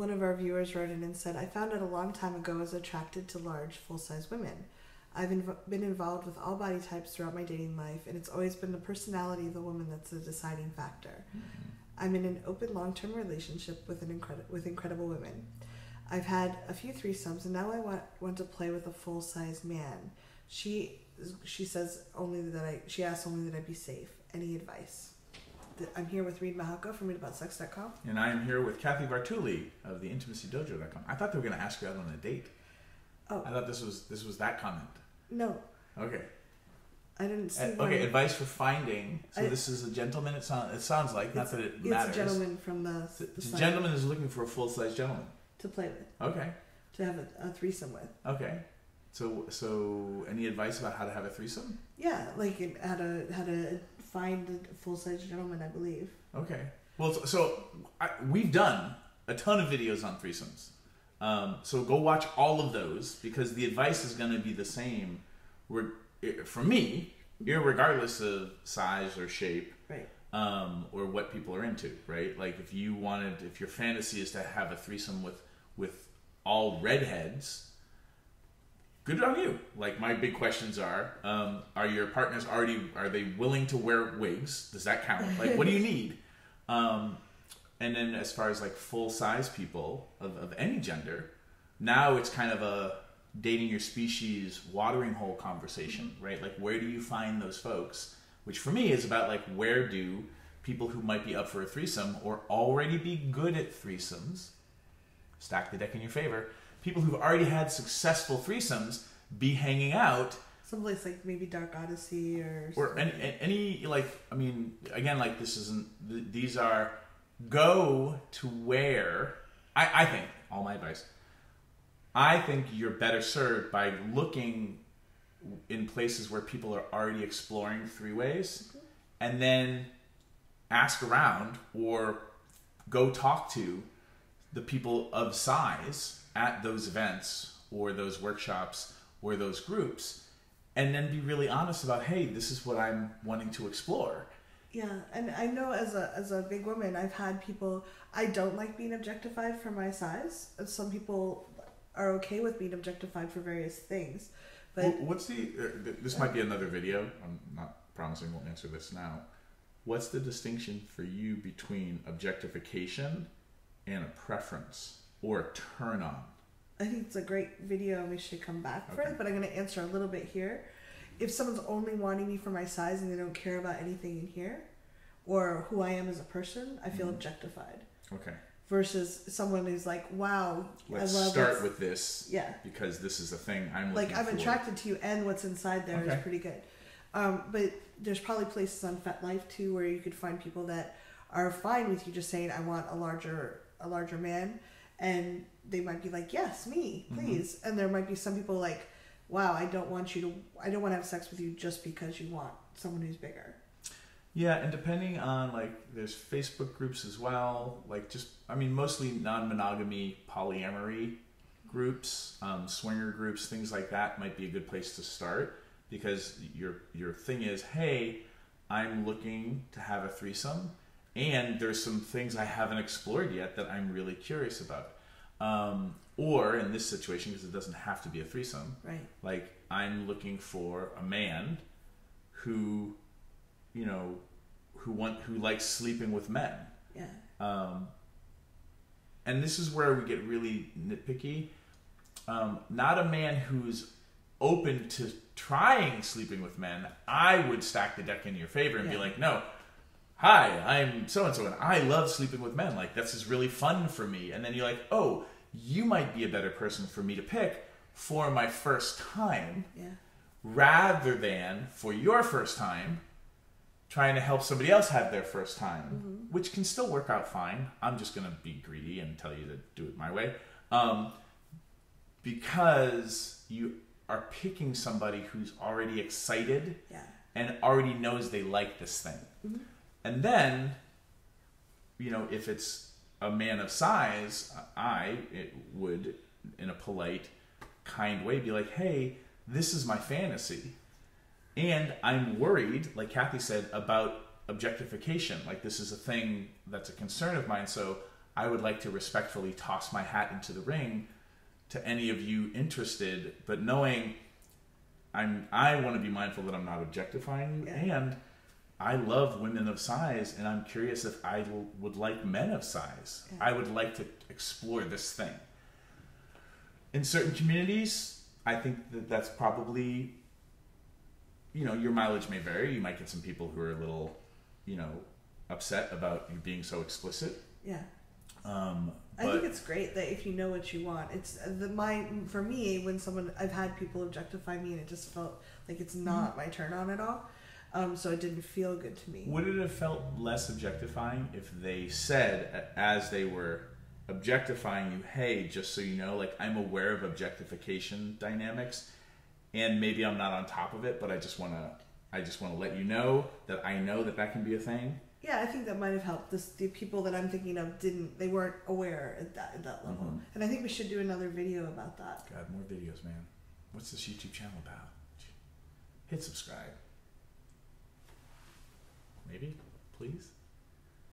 one of our viewers wrote in and said, I found out a long time ago I was attracted to large, full-size women. I've been involved with all body types throughout my dating life, and it's always been the personality of the woman that's the deciding factor. Mm-hmm. I'm in an open long-term relationship with incredible women. I've had a few threesomes, and now I want to play with a full-size man. She says she asks only that I be safe. Any advice? I'm here with Reid Mahako from readaboutsex.com. And I am here with Cathy Bartuli of the intimacydojo.com. I thought they were going to ask you out on a date. Oh. I thought this was that comment. No. Okay. I didn't see okay, advice for finding. So this is a gentleman, it sounds like, not that it matters. It's a gentleman from the The gentleman is looking for a full-size gentleman. To play with. Okay. To have a threesome with. Okay. So any advice about how to have a threesome? Yeah, like how to find a full-size gentleman, I believe. Okay. Well, we've done a ton of videos on threesomes. So go watch all of those, because the advice is going to be the same for me, irregardless of size or shape, right? Or what people are into, right? Like if your fantasy is to have a threesome with all redheads, good on you. Like my big questions are your partners are they willing to wear wigs? Does that count? Like what do you need? And then as far as like full-size people of any gender, now it's kind of a dating your species watering hole conversation, right? Like where do you find those folks? Which for me is about like where do people who might be up for a threesome or already be good at threesomes, stack the deck in your favor, people who've already had successful threesomes be hanging out. Someplace like maybe Dark Odyssey or any like, I mean, again, like this isn't, these are, go to where, I think, all my advice, I think you're better served by looking in places where people are already exploring three-ways, mm-hmm. and then ask around or go talk to the people of size at those events or those workshops or those groups, and then be really honest about, hey, this is what I'm wanting to explore. Yeah, and I know as a big woman, I've had people, I don't like being objectified for my size. Some people are okay with being objectified for various things. But what's this might be another video, I'm not promising we'll answer this now. What's the distinction for you between objectification and a preference or a turn on? I think it's a great video and we should come back for it, but I'm going to answer a little bit here. If someone's only wanting me for my size and they don't care about anything in here or who I am as a person, I feel objectified. Okay. Versus someone who's like, wow, let's start with this. Yeah. Because this is a thing I'm looking for. Like, I'm attracted to you, and what's inside there is pretty good. But there's probably places on FetLife too where you could find people that are fine with you just saying, I want a larger man, and they might be like, yes, me, please. Mm-hmm. And there might be some people like, wow, I don't want to have sex with you just because you want someone who's bigger. Yeah, and depending on, like, there's Facebook groups as well, like just, I mean, mostly non-monogamy polyamory groups, swinger groups, things like that might be a good place to start, because your thing is, hey, I'm looking to have a threesome, and there's some things I haven't explored yet that I'm really curious about. Or in this situation, because it doesn't have to be a threesome, right? Like, I'm looking for a man who, you know, who likes sleeping with men. Yeah. And this is where we get really nitpicky. Not a man who's open to trying sleeping with men. I would stack the deck in your favor and be like, no, hi, I'm so-and-so, and I love sleeping with men. Like, this is really fun for me. And then you're like, oh, you might be a better person for me to pick for my first time, rather than for your first time trying to help somebody else have their first time, which can still work out fine. I'm just going to be greedy and tell you to do it my way, because you are picking somebody who's already excited and already knows they like this thing. And then, you know, if it's a man of size, it would, in a polite, kind way, be like, hey, this is my fantasy. And I'm worried, like Cathy said, about objectification. Like, this is a thing that's a concern of mine, so I would like to respectfully toss my hat into the ring to any of you interested, but knowing I want to be mindful that I'm not objectifying you, and I love women of size, and I'm curious if I would like men of size. Yeah. I would like to explore this thing. In certain communities, I think that's probably, you know, your mileage may vary. You might get some people who are a little, you know, upset about you being so explicit. Yeah. I think it's great that if you know what you want, it's for me, when I've had people objectify me and it just felt like it's not my turn on at all. So it didn't feel good to me. Would it have felt less objectifying if they said, as they were objectifying you, hey, just so you know, like, I'm aware of objectification dynamics, and maybe I'm not on top of it, but I just want to let you know that I know that can be a thing? Yeah, I think that might have helped. The people that I'm thinking of they weren't aware at that level. Mm-hmm. And I think we should do another video about that. God, more videos, man. What's this YouTube channel about? Hit subscribe. Maybe? Please?